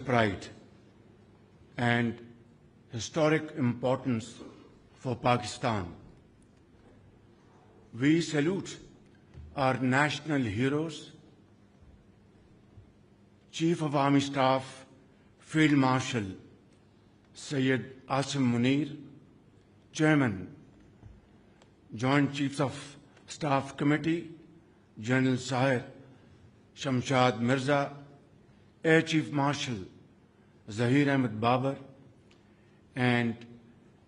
pride and historic importance for Pakistan. We salute our national heroes, Chief of Army Staff, Field Marshal Syed Asim Munir, Chairman, Joint Chiefs of Staff Committee, General Sahir Shamshad Mirza, Air Chief Marshal Zahir Ahmed Babar, and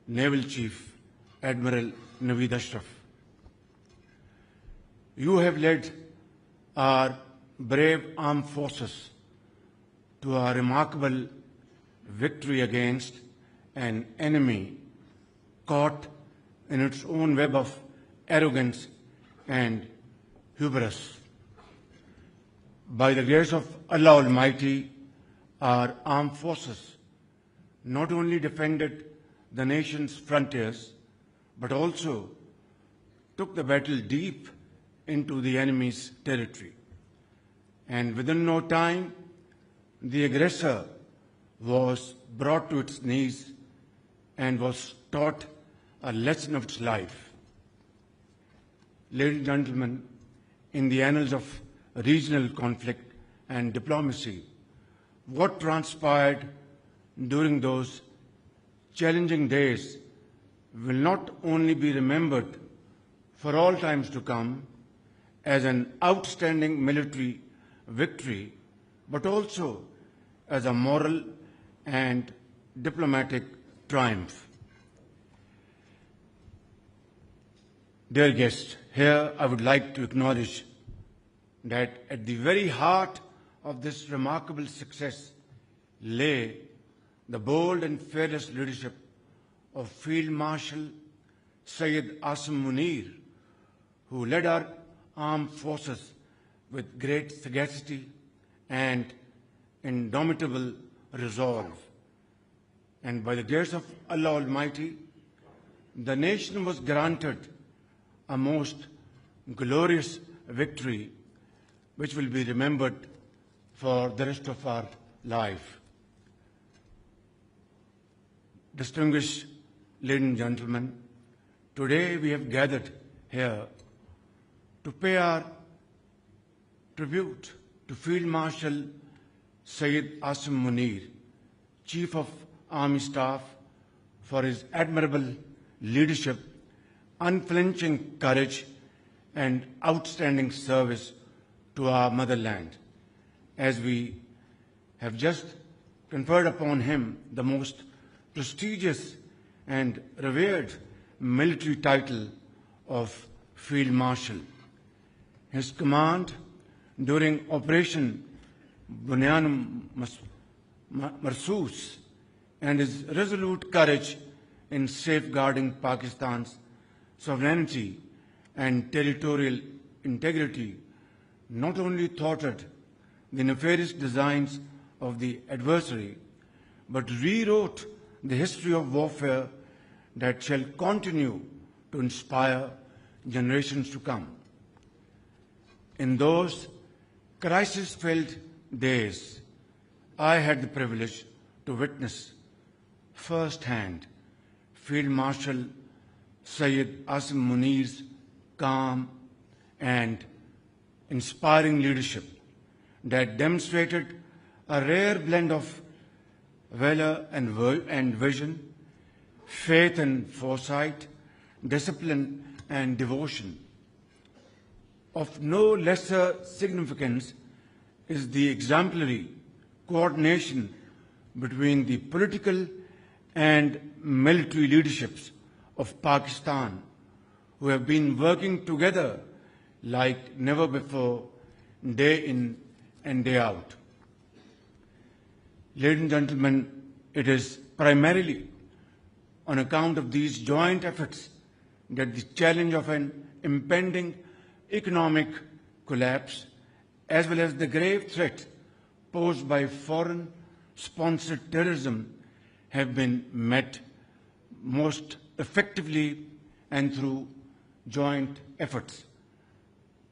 Naval Chief Admiral Naveed Ashraf. You have led our brave armed forces to a remarkable victory against an enemy caught in its own web of arrogance and hubris. By the grace of Allah Almighty, our armed forces not only defended the nation's frontiers, but also took the battle deep into the enemy's territory. And within no time, the aggressor was brought to its knees and was taught a lesson of its life. Ladies and gentlemen, in the annals of regional conflict and diplomacy, what transpired during those challenging days will not only be remembered for all times to come as an outstanding military victory, but also as a moral and diplomatic triumph. Dear guests, here I would like to acknowledge that at the very heart of this remarkable success lay the bold and fearless leadership of Field Marshal Syed Asim Munir, who led our armed forces with great sagacity and indomitable resolve. And by the grace of Allah Almighty, the nation was granted a most glorious victory which will be remembered for the rest of our life. Distinguished ladies and gentlemen, today we have gathered here to pay our tribute to Field Marshal Syed Asim Munir, Chief of Army Staff, for his admirable leadership, unflinching courage, and outstanding service to our motherland, as we have just conferred upon him the most prestigious and revered military title of Field Marshal. His command during Operation Bunyan Marsoos and his resolute courage in safeguarding Pakistan's sovereignty and territorial integrity not only thwarted the nefarious designs of the adversary, but rewrote the history of warfare that shall continue to inspire generations to come. In those crisis-filled days, I had the privilege to witness firsthand Field Marshal Syed Asim Munir's calm and inspiring leadership that demonstrated a rare blend of valor and vision, faith and foresight, discipline and devotion. Of no lesser significance is the exemplary coordination between the political and military leaderships of Pakistan, who have been working together like never before, day in and day out. Ladies and gentlemen, it is primarily on account of these joint efforts that the challenge of an impending economic collapse, as well as the grave threat posed by foreign-sponsored terrorism, have been met most effectively and through joint efforts,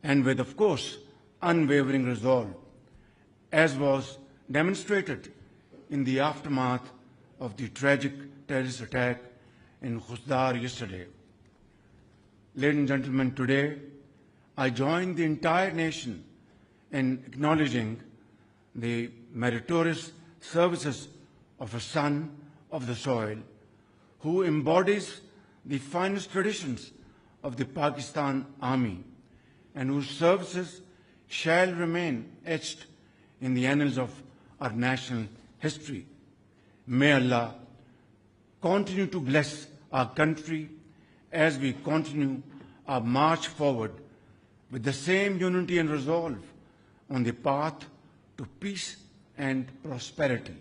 and with, of course, unwavering resolve, as was demonstrated in the aftermath of the tragic terrorist attack in Khusdar yesterday. Ladies and gentlemen, today I join the entire nation in acknowledging the meritorious services of a son of the soil who embodies the finest traditions of the Pakistan Army and whose services shall remain etched in the annals of our national history. May Allah continue to bless our country as we continue our march forward with the same unity and resolve on the path to peace and prosperity.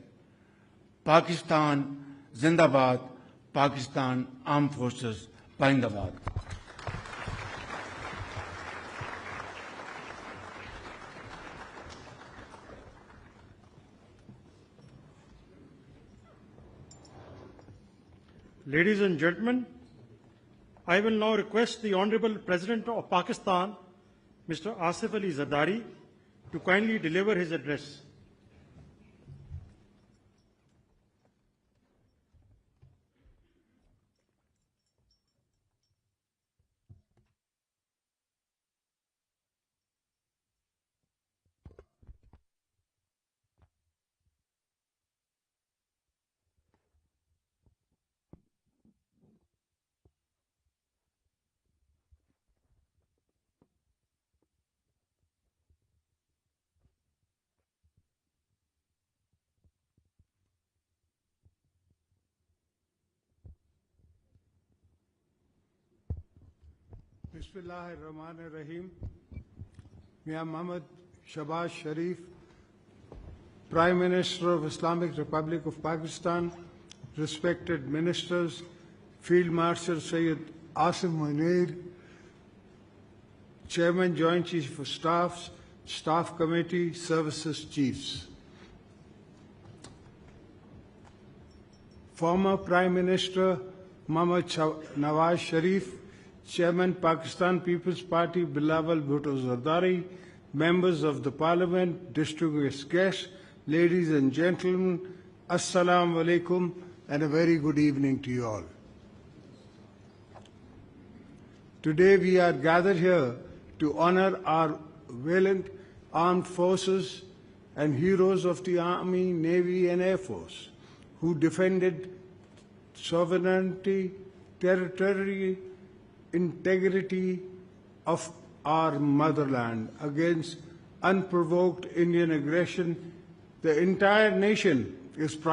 Pakistan Zindabad, Pakistan Armed Forces Pahindabad. Ladies and gentlemen, I will now request the Honorable President of Pakistan, Mr. Asif Ali Zardari, to kindly deliver his address. Bismillahirrahmanirrahim. Mia Muhammad Shahbaz Sharif, Prime Minister of Islamic Republic of Pakistan, respected ministers, Field Marshal Sayyid Asim Munir, Chairman Joint Chief of Staffs, Staff Committee, Services Chiefs. Former Prime Minister Muhammad Nawaz Sharif, Chairman Pakistan People's Party Bilawal Bhutto Zardari, members of the Parliament, distinguished guests, ladies and gentlemen, Assalamu alaikum and a very good evening to you all. Today we are gathered here to honor our valiant armed forces and heroes of the Army, Navy and Air Force who defended sovereignty, territory, integrity of our motherland against unprovoked Indian aggression. The entire nation is proud